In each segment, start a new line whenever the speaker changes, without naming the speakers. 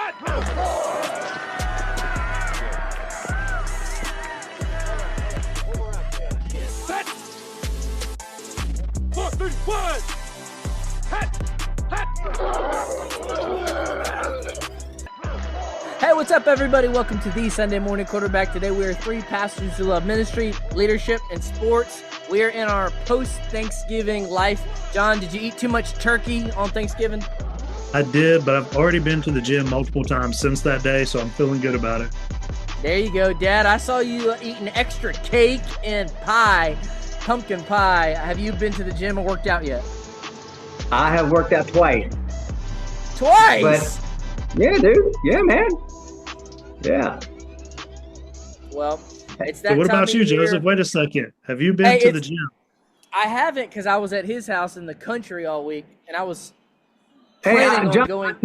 Set. 4, 3, 1.
Hey, what's up, everybody? Welcome to the Sunday Morning Quarterback. Today we are three pastors who love ministry, leadership, and sports. We are in our post-Thanksgiving life. John, did you eat too much turkey on Thanksgiving?
I did, but I've already been to the gym multiple times since that day, so I'm feeling good about it.
There you go, Dad. I saw you eating extra cake and pie, pumpkin pie. Have you been to the gym and worked out yet?
I have worked out twice.
Twice?
But, yeah, dude. Yeah, man. Yeah.
Well, it's that
So what
time
about
of
you,
year.
Joseph? Wait a second. Have you been to the gym?
I haven't, because I was at his house in the country all week, and I was
Hey,
planning on
John,
going.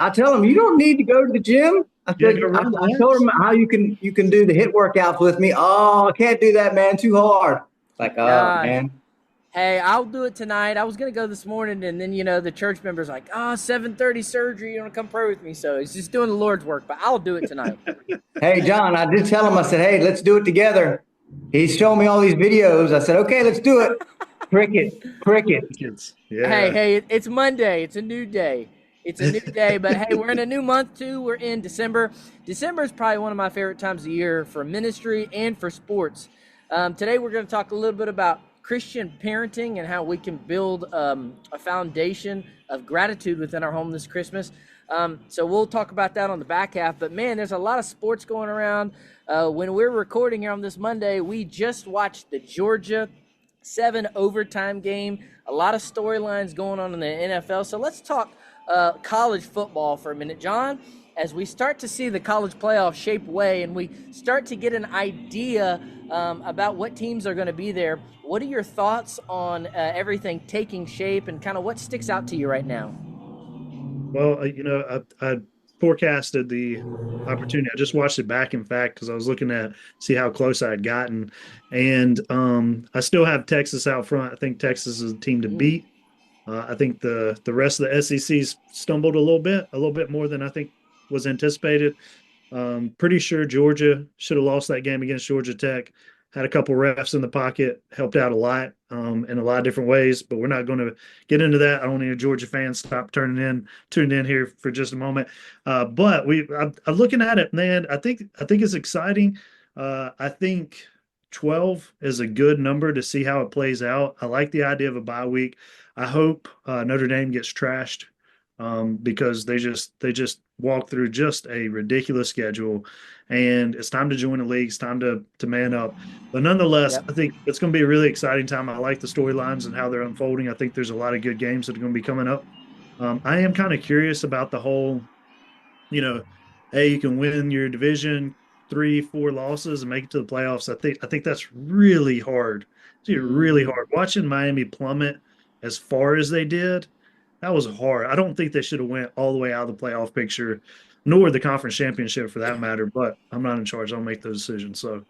I tell him you don't need to go to the gym. I told him how you can do the hit workouts with me. Oh, I can't do that, man. Too hard. Like, oh, man.
Hey, I'll do it tonight. I was going to go this morning, and then, the church member's like, 7:30 surgery. You want to come pray with me? So he's just doing the Lord's work, but I'll do it tonight.
Hey, John, I did tell him, I said, hey, let's do it together. He's showing me all these videos. I said, okay, let's do it. Cricket.
Yeah.
Hey, it's Monday. It's a new day. It's a new day, but hey, we're in a new month too. We're in December. December is probably one of my favorite times of year for ministry and for sports. Today we're going to talk a little bit about Christian parenting and how we can build a foundation of gratitude within our home this Christmas. So we'll talk about that on the back half. But man, there's a lot of sports going around. When we're recording here on this Monday, we just watched the Georgia 7 overtime game. A lot of storylines going on in the NFL. So let's talk college football for a minute, John. As we start to see the college playoff shape way and we start to get an idea about what teams are going to be there, what are your thoughts on everything taking shape and kind of what sticks out to you right now?
Well, I forecasted the opportunity. I just watched it back, in fact, because I was looking at see how close I had gotten. And I still have Texas out front. I think Texas is a team to beat. I think the rest of the SEC's stumbled a little bit more than I think was anticipated. Pretty sure Georgia should have lost that game against Georgia Tech. Had a couple refs in the pocket, helped out a lot in a lot of different ways, but we're not going to get into that. I don't need a Georgia fan stop tuning in here for just a moment. But I'm looking at it, man. I think it's exciting. I think 12 is a good number to see how it plays out. I like the idea of a bye week. I hope Notre Dame gets trashed because they just walked through just a ridiculous schedule, and it's time to join the league. It's time to man up. But nonetheless,
Yep.
I think it's going to be a really exciting time. I like the storylines and how they're unfolding. I think there's a lot of good games that are going to be coming up. I am kind of curious about the whole, hey, you can win your division 3-4 losses and make it to the playoffs. I think that's really hard. It's really hard. Watching Miami plummet as far as they did, that was hard. I don't think they should have went all the way out of the playoff picture, nor the conference championship for that matter, but I'm not in charge. I'll make those decisions. So,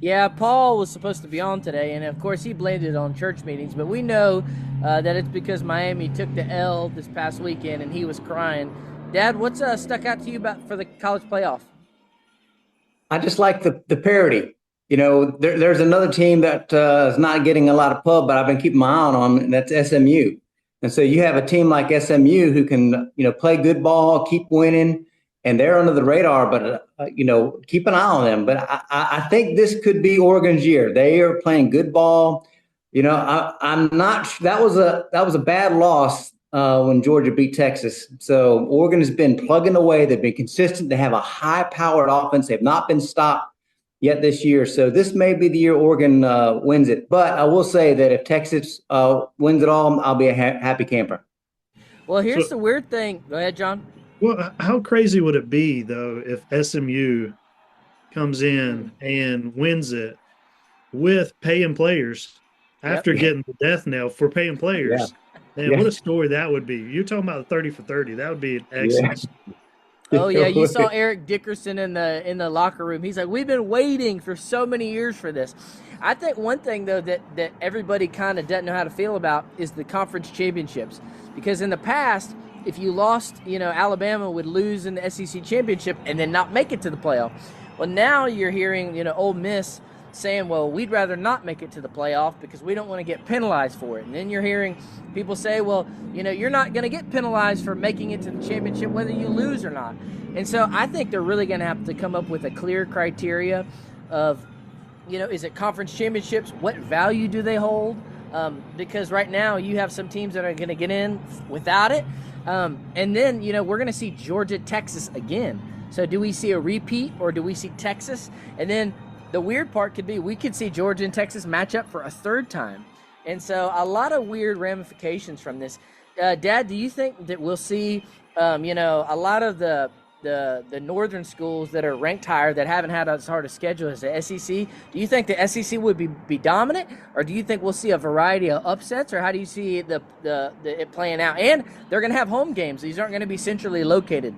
Yeah, Paul was supposed to be on today, and of course he blamed it on church meetings, but we know that it's because Miami took the L this past weekend and he was crying. Dad, what's stuck out to you for the college playoff?
I just like the parity. There's another team that is not getting a lot of pub, but I've been keeping my eye on them, and that's SMU. And so you have a team like SMU who can, play good ball, keep winning, and they're under the radar. But keep an eye on them. But I think this could be Oregon's year. They are playing good ball. I'm not. That was a bad loss when Georgia beat Texas. So Oregon has been plugging away. They've been consistent. They have a high-powered offense. They've not been stopped yet this year. So this may be the year Oregon wins it. But I will say that if Texas wins it all, I'll be a happy camper.
Well, here's the weird thing. Go ahead, John.
well, how crazy would it be, though, if SMU comes in and wins it with paying players after getting the death knell for paying players? Man, what a story that would be. You're talking about 30 for 30. That would be an excellent story.
Oh yeah, you saw Eric Dickerson in the locker room. He's like, we've been waiting for so many years for this. I think one thing though that everybody kind of doesn't know how to feel about is the conference championships, because in the past if you lost, Alabama would lose in the SEC championship and then not make it to the playoff. Well, now you're hearing, Ole Miss saying, well, we'd rather not make it to the playoff because we don't want to get penalized for it. And then you're hearing people say, well, you're not going to get penalized for making it to the championship whether you lose or not. And so I think they're really going to have to come up with a clear criteria of, is it conference championships? What value do they hold? Because right now you have some teams that are going to get in without it. And then, we're going to see Georgia, Texas again. So do we see a repeat or do we see Texas? And then the weird part could be we could see Georgia and Texas match up for a third time. And so a lot of weird ramifications from this. Dad, do you think that we'll see, a lot of the northern schools that are ranked higher that haven't had as hard a schedule as the SEC? Do you think the SEC would be dominant, or do you think we'll see a variety of upsets, or how do you see it playing out? And they're going to have home games. These aren't going to be centrally located.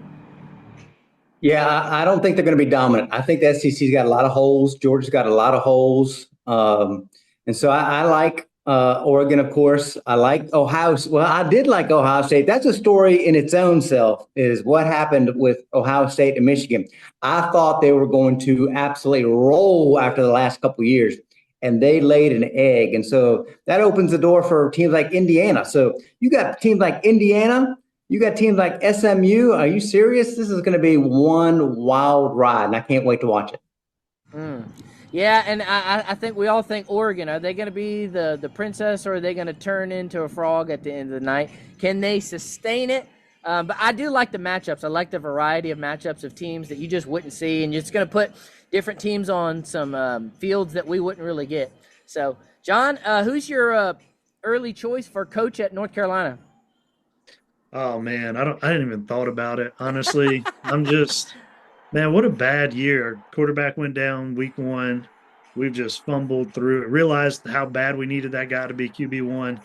Yeah, I don't think they're going to be dominant. I think the SEC's got a lot of holes. Georgia's got a lot of holes. And so I like Oregon, of course. I like Ohio. Well, I did like Ohio State. That's a story in its own self, is what happened with Ohio State and Michigan. I thought they were going to absolutely roll after the last couple of years, and they laid an egg. And so that opens the door for teams like Indiana. So you got teams like Indiana. You got teams like SMU. Are you serious? This is going to be one wild ride, and I can't wait to watch it.
Yeah, and I think we all think Oregon. Are they going to be the princess, or are they going to turn into a frog at the end of the night? Can they sustain it? But I do like the matchups. I like the variety of matchups of teams that you just wouldn't see, and you're just going to put different teams on some fields that we wouldn't really get. So, John, who's your early choice for coach at North Carolina?
Oh man, I didn't even thought about it. Honestly, man, what a bad year. Quarterback went down week 1. We've just fumbled through it. Realized how bad we needed that guy to be QB1.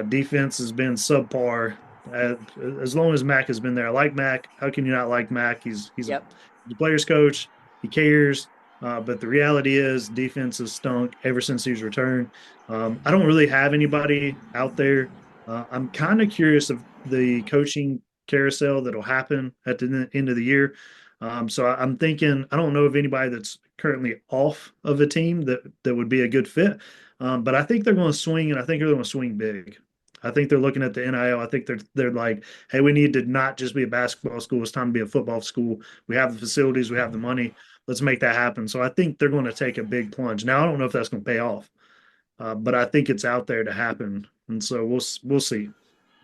Defense has been subpar. As long as Mac has been there. I like Mac. How can you not like Mac? He's the player's coach. He cares. But the reality is defense has stunk ever since he's returned. I don't really have anybody out there. I'm kind of curious of the coaching carousel that'll happen at the end of the year. So I'm thinking, I don't know of anybody that's currently off of a team that would be a good fit. But I think they're going to swing, and I think they're going to swing big. I think they're looking at the NIL. I think they're like, hey, we need to not just be a basketball school. It's time to be a football school. We have the facilities. We have the money. Let's make that happen. So I think they're going to take a big plunge. Now, I don't know if that's going to pay off, but I think it's out there to happen. And so we'll see.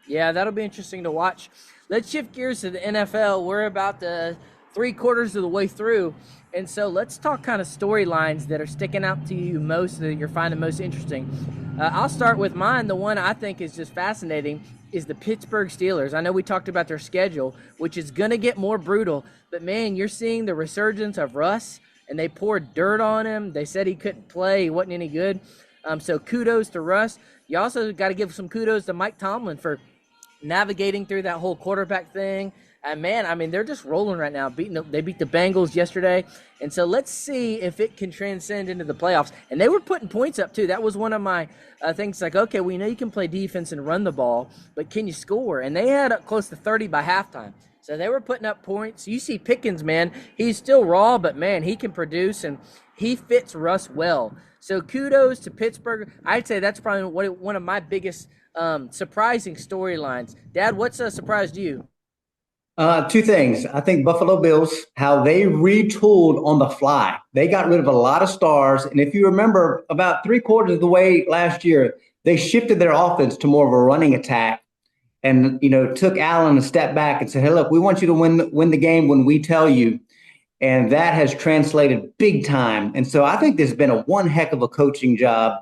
Yeah, that'll be interesting to watch. Let's shift gears to the NFL. We're about 3/4 of the way through. And so let's talk kind of storylines that are sticking out to you most, that you're finding most interesting. I'll start with mine. The one I think is just fascinating is the Pittsburgh Steelers. I know we talked about their schedule, which is going to get more brutal. But, man, you're seeing the resurgence of Russ, and they poured dirt on him. They said he couldn't play. He wasn't any good. So kudos to Russ. You also got to give some kudos to Mike Tomlin for navigating through that whole quarterback thing. And, man, I mean, they're just rolling right now. They beat the Bengals yesterday. And so let's see if it can transcend into the playoffs. And they were putting points up, too. That was one of my things, like, okay, we know you can play defense and run the ball, but can you score? And they had up close to 30 by halftime. So they were putting up points. You see Pickens, man, he's still raw, but, man, he can produce, and he fits Russ well. So kudos to Pittsburgh. I'd say that's probably one of my biggest surprising storylines. Dad, what's surprised you?
Two things. I think Buffalo Bills, how they retooled on the fly. They got rid of a lot of stars. And if you remember, about 3/4 of the way last year, they shifted their offense to more of a running attack and, took Allen a step back and said, hey, look, we want you to win the game when we tell you. And that has translated big time. And so I think there's been a one heck of a coaching job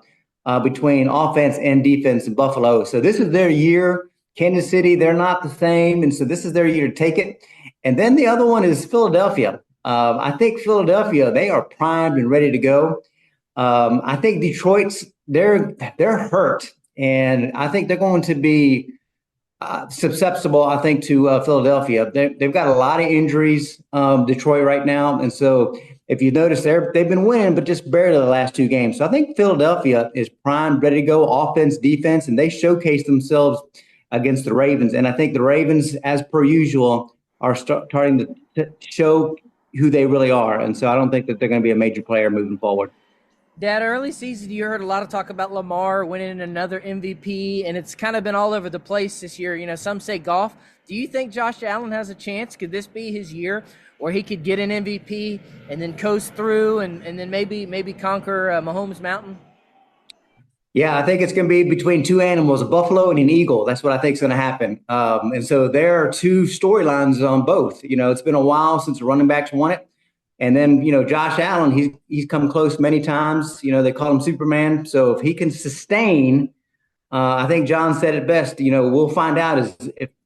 between offense and defense in Buffalo. So this is their year. Kansas City, they're not the same. And so this is their year to take it. And then the other one is Philadelphia. I think Philadelphia, they are primed and ready to go. I think Detroit's, they're hurt. And I think they're going to be susceptible, I think, to Philadelphia. They've got a lot of injuries, Detroit right now. And so if you notice, they've been winning, but just barely the last 2 games. So I think Philadelphia is primed, ready to go, offense, defense, and they showcase themselves against the Ravens. And I think the Ravens, as per usual, are starting to show who they really are. And so I don't think that they're going to be a major player moving forward.
Dad, early season, you heard a lot of talk about Lamar winning another MVP, and it's kind of been all over the place this year. Some say golf. Do you think Josh Allen has a chance? Could this be his year where he could get an MVP and then coast through and then maybe conquer Mahomes Mountain?
Yeah, I think it's going to be between two animals, a buffalo and an eagle. That's what I think is going to happen. And so there are two storylines on both. It's been a while since the running backs won it. And then, Josh Allen, he's come close many times. They call him Superman. So if he can sustain, I think John said it best. We'll find out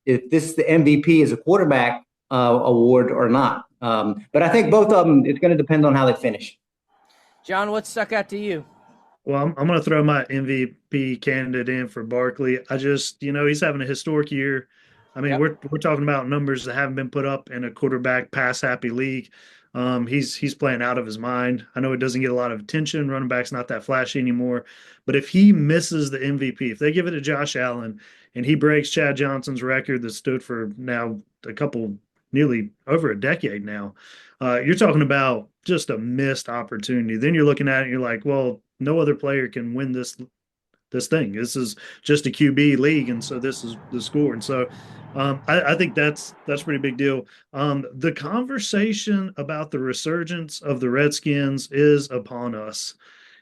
if this the MVP is a quarterback award or not. But I think both of them, it's going to depend on how they finish.
John, what stuck out to you?
Well, I'm going to throw my MVP candidate in for Barkley. I just, he's having a historic year. I mean,
Yep.
we're talking about numbers that haven't been put up in a quarterback pass happy league. He's playing out of his mind. I know it doesn't get a lot of attention. Running back's not that flashy anymore. But if he misses the MVP, if they give it to Josh Allen and he breaks Chad Johnson's record that stood for now nearly over a decade now, you're talking about just a missed opportunity. Then you're looking at it and you're like, well, no other player can win this thing. This is just a QB league, and so this is the score. And so I think that's a pretty big deal. The conversation about the resurgence of the Redskins is upon us.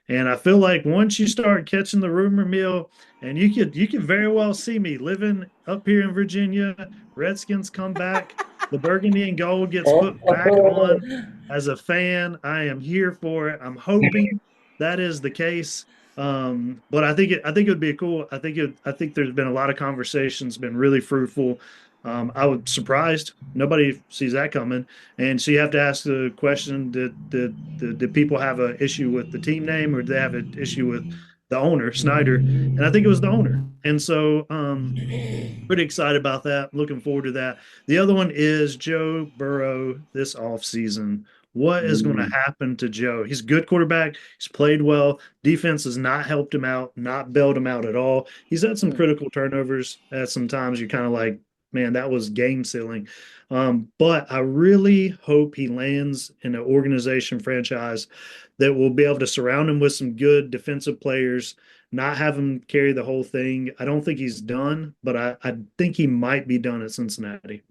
And I feel like once you start catching the rumor mill, and you could very well see me living up here in Virginia, Redskins come back, the burgundy and gold gets put back on. As a fan, I am here for it. I'm hoping that is the case. But I think it would be cool. I think there's been a lot of conversations, been really fruitful. I was surprised. Nobody sees that coming. And so you have to ask the question: Did people have an issue with the team name, or did they have an issue with the owner, Snyder? And I think it was the owner. And so, pretty excited about that. Looking forward to that. The other one is Joe Burrow this offseason. What is going to happen to Joe? He's a good quarterback. He's played well. Defense has not helped him out, not bailed him out at all. He's had some critical turnovers at some times. You're kind of like, man, that was game sealing. But I really hope he lands in an organization franchise that will be able to surround him with some good defensive players, not have him carry the whole thing. I don't think he's done, but I think he might be done at Cincinnati.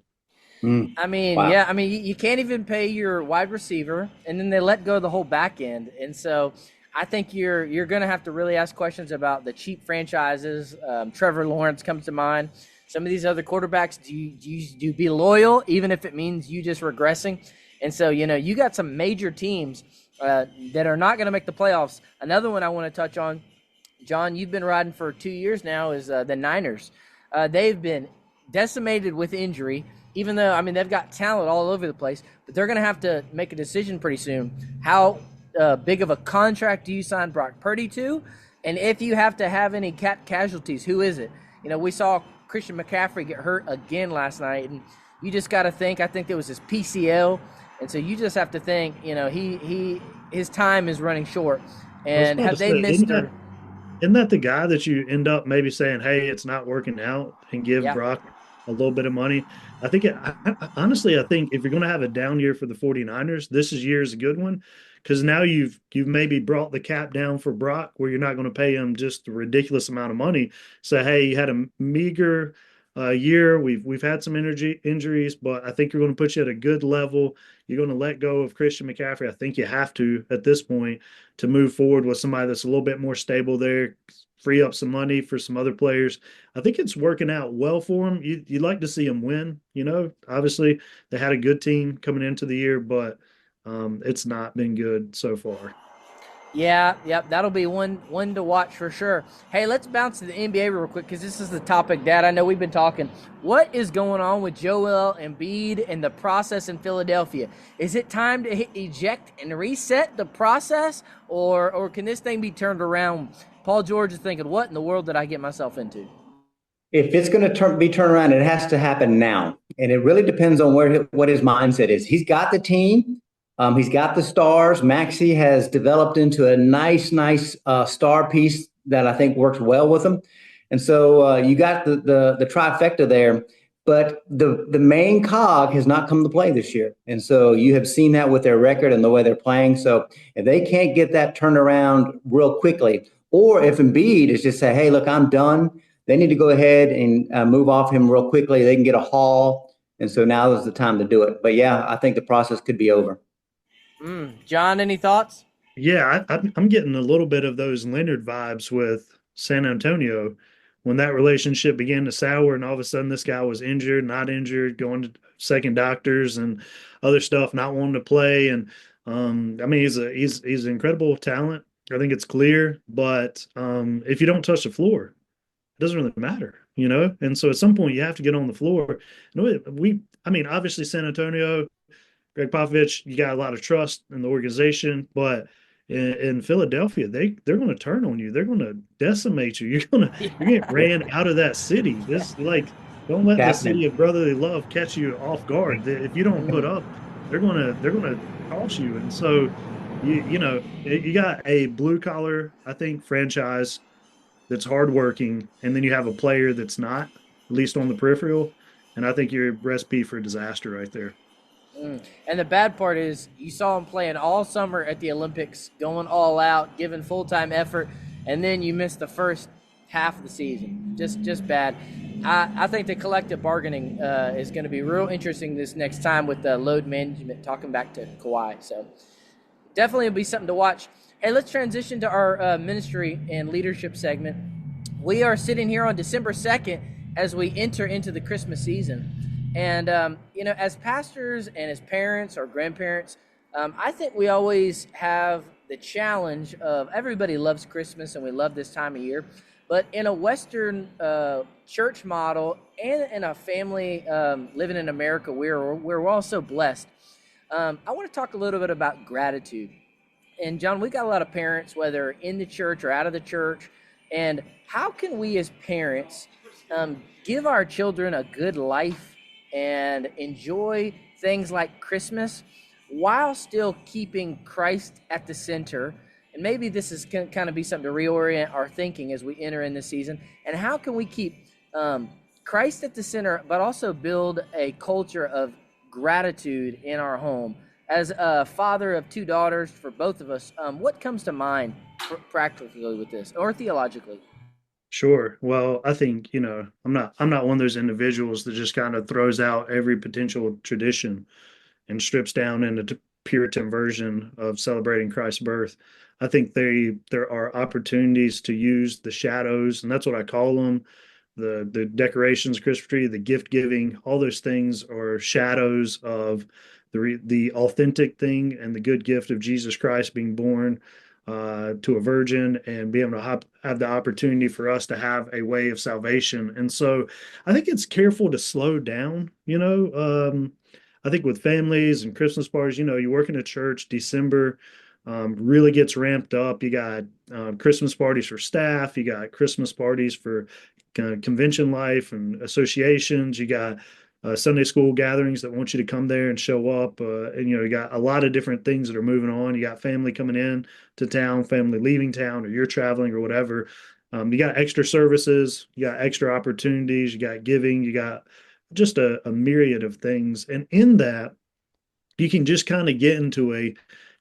I mean,
Wow.
yeah, I mean, you can't even pay your wide receiver, and then they let go of the whole back end. And so I think you're going to have to really ask questions about the cheap franchises. Trevor Lawrence comes to mind. Some of these other quarterbacks, do you be loyal, even if it means you just regressing? And so, you got some major teams that are not going to make the playoffs. Another one I want to touch on, John, you've been riding for 2 years now, is the Niners. They've been decimated with injury, even though, I mean, they've got talent all over the place, but they're going to have to make a decision pretty soon. How big of a contract do you sign Brock Purdy to? And if you have to have any casualties, who is it? We saw Christian McCaffrey get hurt again last night, and you just got to think, I think it was his PCL, and so you just have to think, his time is running short. And have they missed her?
Isn't that the guy that you end up maybe saying, hey, it's not working out, and give Brock a little bit of money? Honestly, I think if you're going to have a down year for the 49ers, this year is a good one, because now you've maybe brought the cap down for Brock, where you're not going to pay him just a ridiculous amount of money. So, hey, you had a meager year. We've had some injuries, but I think you're going to put you at a good level. You're going to let go of Christian McCaffrey. I think you have to at this point to move forward with somebody that's a little bit more stable there, free up some money for some other players. I think it's working out well for them. You'd like to see them win. Obviously they had a good team coming into the year, but it's not been good so far.
Yeah, yep, that'll be one to watch for sure. Hey, let's bounce to the NBA real quick, because this is the topic, Dad. I know we've been talking. What is going on with Joel Embiid and the process in Philadelphia? Is it time to hit eject and reset the process, or can this thing be turned around? Paul George is thinking, what in the world did I get myself into?
If it's going to be turned around, it has to happen now. And it really depends on what his mindset is. He's got the team. He's got the stars. Maxey has developed into a nice star piece that I think works well with him. And so you got the trifecta there, but the main cog has not come to play this year. And so you have seen that with their record and the way they're playing. So if they can't get that turned around real quickly, or if Embiid is just say, hey, look, I'm done, they need to go ahead and move off him real quickly. They can get a haul. And so now is the time to do it. But yeah, I think the process could be over.
John, any thoughts?
Yeah, I'm getting a little bit of those Leonard vibes with San Antonio when that relationship began to sour, and all of a sudden this guy was injured, not injured, going to second doctors and other stuff, not wanting to play. And I mean, he's an incredible talent. I think it's clear, but if you don't touch the floor, it doesn't really matter, you know. And so at some point you have to get on the floor. I mean, obviously San Antonio. Greg Popovich, you got a lot of trust in the organization, but in Philadelphia, they're going to turn on you. They're going to decimate you. You're getting ran out of that city. This like don't let the
Happening.
city of brotherly love catch you off guard. If you don't put up, they're gonna toss you. And so you got a blue collar, I think, franchise that's hardworking, and then you have a player that's not, at least on the peripheral. And I think you're a recipe for disaster right there.
And the bad part is you saw him playing all summer at the Olympics, going all out, giving full time effort, and then you missed the first half of the season. Just bad. I think the collective bargaining is going to be real interesting this next time with the load management. Talking back to Kawhi, so definitely it'll be something to watch. Hey, let's transition to our ministry and leadership segment. We are sitting here on December 2nd as we enter into the Christmas season. And, as pastors and as parents or grandparents, I think we always have the challenge of everybody loves Christmas and we love this time of year. But in a Western church model and in a family living in America, we're all so blessed. I want to talk a little bit about gratitude. And John, we got a lot of parents, whether in the church or out of the church. And how can we as parents give our children a good life and enjoy things like Christmas while still keeping Christ at the center? And maybe this is going to kind of be something to reorient our thinking as we enter in this season. And how can we keep Christ at the center, but also build a culture of gratitude in our home? As a father of two daughters for both of us, what comes to mind practically with this or theologically?
Sure. Well, I think, I'm not one of those individuals that just kind of throws out every potential tradition and strips down into the Puritan version of celebrating Christ's birth. I think there are opportunities to use the shadows, and that's what I call them. The decorations, Christmas tree, the gift giving, all those things are shadows of the authentic thing and the good gift of Jesus Christ being born to a virgin and be able to have the opportunity for us to have a way of salvation. And so I think it's careful to slow down, I think with families and Christmas parties, you work in a church, December really gets ramped up. You got Christmas parties for staff, you got Christmas parties for convention life and associations, you got Sunday school gatherings that want you to come there and show up. And you got a lot of different things that are moving on. You got family coming in to town, family leaving town, or you're traveling or whatever. You got extra services, you got extra opportunities, you got giving, you got just a myriad of things. And in that, you can just kind of get into a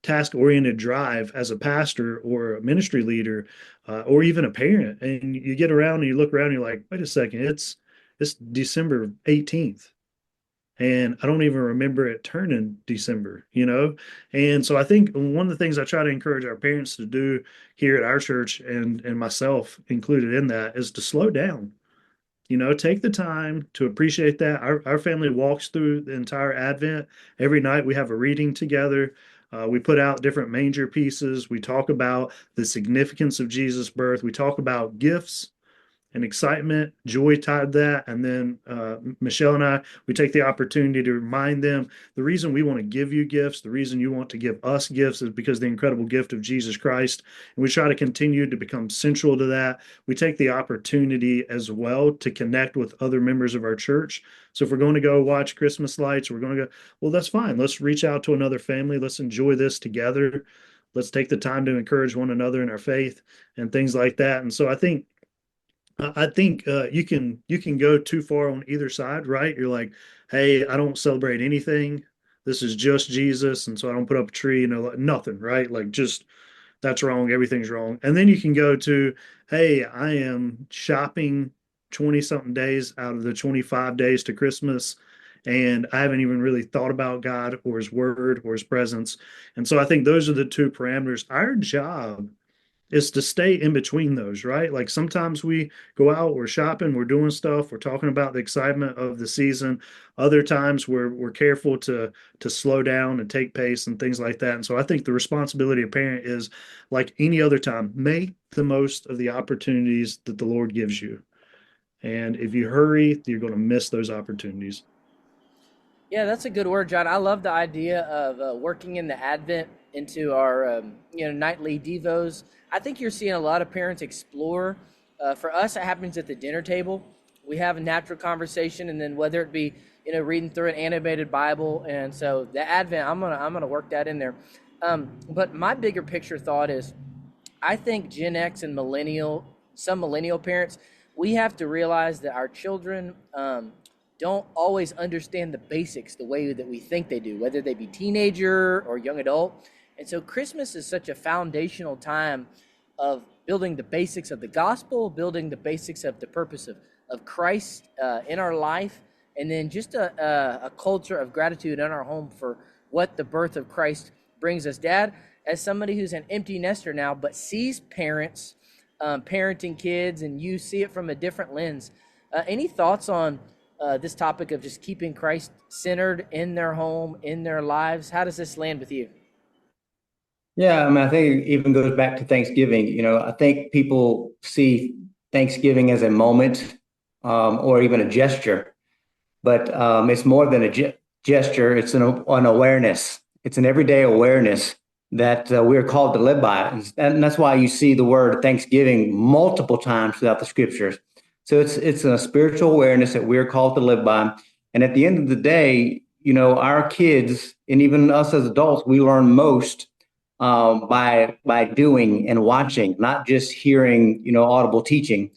task oriented drive as a pastor or a ministry leader or even a parent. And you get around and you look around and you're like, wait a second, it's December 18th. And I don't even remember it turning December. And so I think one of the things I try to encourage our parents to do here at our church and myself included in that is to slow down. Take the time to appreciate that. Our family walks through the entire Advent. Every night we have a reading together. We put out different manger pieces. We talk about the significance of Jesus' birth. We talk about gifts and excitement, joy tied to that. And then Michelle and I, we take the opportunity to remind them the reason we want to give you gifts, the reason you want to give us gifts is because the incredible gift of Jesus Christ. And we try to continue to become central to that. We take the opportunity as well to connect with other members of our church. So if we're going to go watch Christmas lights, we're going to go, well, that's fine. Let's reach out to another family. Let's enjoy this together. Let's take the time to encourage one another in our faith and things like that. And so I think I think you can go too far on either side, right? You're like, hey, I don't celebrate anything. This is just Jesus, and so I don't put up a tree, like nothing, right? Like just that's wrong. Everything's wrong. And then you can go to, hey, I am shopping 20 something days out of the 25 days to Christmas, and I haven't even really thought about God or His Word or His presence. And so I think those are the two parameters. Our job is to stay in between those, right? Like sometimes we go out, we're shopping, we're doing stuff, we're talking about the excitement of the season. Other times we're careful to slow down and take pace and things like that. And so I think the responsibility of parent is like any other time, make the most of the opportunities that the Lord gives you. And if you hurry, you're going to miss those opportunities.
Yeah, that's a good word, John. I love the idea of working in the Advent into our nightly devos. I think you're seeing a lot of parents explore. For us, it happens at the dinner table. We have a natural conversation, and then whether it be reading through an animated Bible, and so the Advent, I'm gonna work that in there. But my bigger picture thought is I think Gen X and some millennial parents, we have to realize that our children don't always understand the basics the way that we think they do, whether they be teenager or young adult. And so Christmas is such a foundational time of building the basics of the gospel, building the basics of the purpose of Christ in our life, and then just a culture of gratitude in our home for what the birth of Christ brings us. Dad, as somebody who's an empty nester now, but sees parents parenting kids, and you see it from a different lens. Any thoughts on this topic of just keeping Christ centered in their home, in their lives? How does this land with you?
Yeah, I mean, I think it even goes back to Thanksgiving. I think people see Thanksgiving as a moment or even a gesture, but it's more than a gesture. It's an awareness. It's an everyday awareness that we're called to live by. And that's why you see the word Thanksgiving multiple times throughout the scriptures. So it's a spiritual awareness that we're called to live by. And at the end of the day, our kids and even us as adults, we learn most by doing and watching, not just hearing, audible teaching.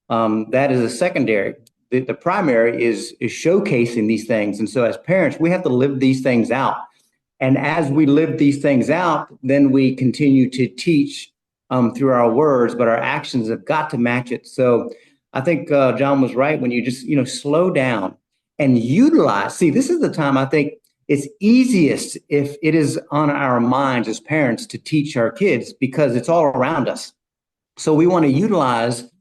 That is a secondary. The primary is showcasing these things. And so as parents, we have to live these things out. And as we live these things out, then we continue to teach through our words, but our actions have got to match it. So I think John was right when you just, slow down and utilize. See, this is the time I think it's easiest if it is on our minds as parents to teach our kids because it's all around us. So we want to utilize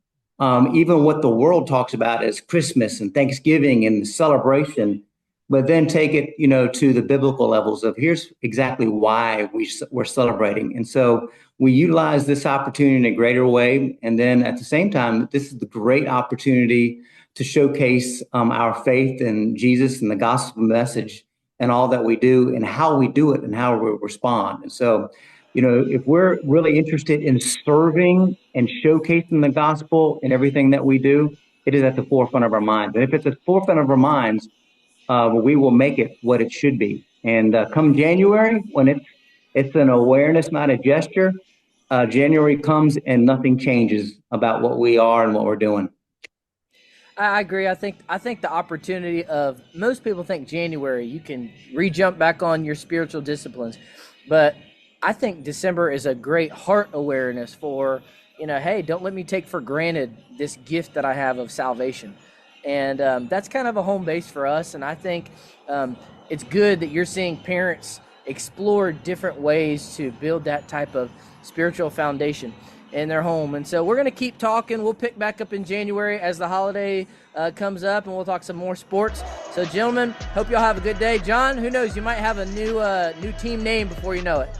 even what the world talks about as Christmas and Thanksgiving and celebration, but then take it, to the biblical levels of here's exactly why we're celebrating. And so we utilize this opportunity in a greater way. And then at the same time, this is the great opportunity to showcase our faith in Jesus and the gospel message and all that we do and how we do it and how we respond. And so, if we're really interested in serving and showcasing the gospel in everything that we do, it is at the forefront of our minds. And if it's at the forefront of our minds, we will make it what it should be. And come January, when it's an awareness, not a gesture, January comes and nothing changes about what we are and what we're doing.
I agree. I think the opportunity of most people think January you can re-jump back on your spiritual disciplines, but I think December is a great heart awareness for hey, don't let me take for granted this gift that I have of salvation, and that's kind of a home base for us. And I think it's good that you're seeing parents explore different ways to build that type of spiritual foundation in their home. And so we're going to keep talking. We'll pick back up in January as the holiday comes up, and we'll talk some more sports. So, gentlemen, hope y'all have a good day. John, who knows? You might have a new team name before you know it.